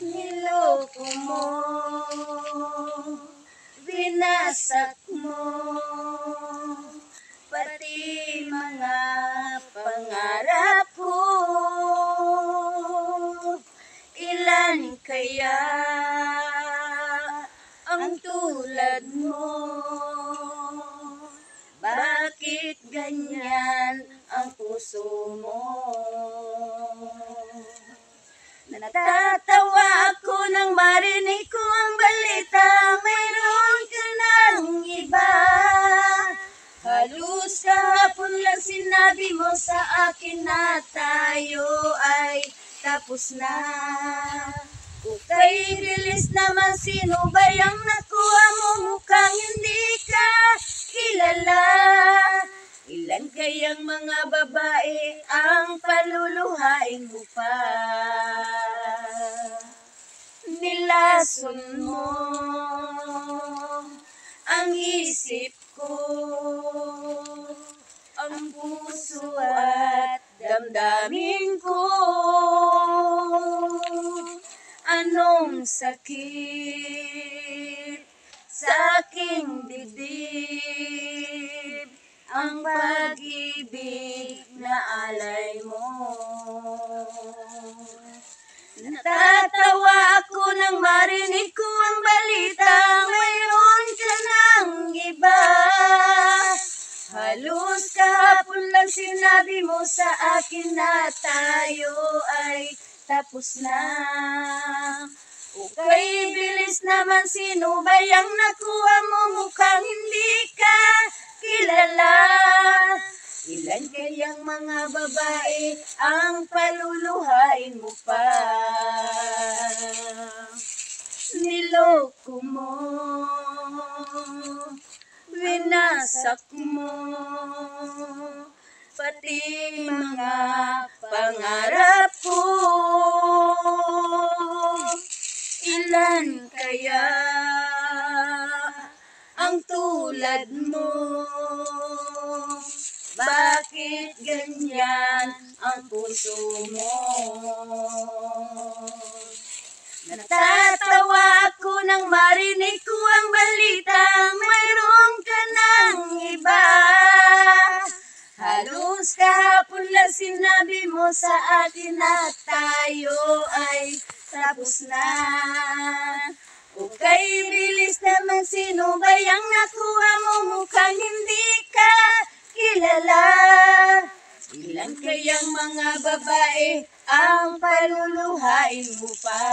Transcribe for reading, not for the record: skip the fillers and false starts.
Niloko mo, winasak mo, pati mga pangarap ko. Ilan kaya ang tulad mo? Bakit ganyan ang puso mo? Natatawa ako nang marinig ko ang balita, mayroon ka ng iba. Halos kahapon lang sinabi mo sa akin na tayo ay tapos na. Okay, bilis naman, sino ba yung nakuha mo? Mukhang hindi ka kilala. Ilan kayang mga babae ang paluluhain mo pa? Nilason mo ang isip ko, ang puso at damdamin ko. Anong sakit sa aking dibdib, ang pag-ibig na alay mo. Natatawa ako nang marinig ko ang balita, mayroon ka ng iba. Halos kahapon lang sinabi mo sa akin na tayo ay tapos na. Okay, bilis naman, sino ba yung nakuha mo? Mukhang hindi ka kilala. Ilan kayang mga babae ang paluluhain mo pa? Niloko mo, winasak mo, pati mga pangarap ko. Ilan kaya ang tulad mo? Bakit ganyan ang puso mo? Natatawa ako nang marinig ko ang balita, mayroon ka ng iba. Halos kahapon lang sinabi mo sa akin na tayo ay tapos na. Okay, bilis naman, sino ba yung nakuha mo? Mukhang hindi ka kilala. Ilan kayang mga babae ang paluluhain mo pa?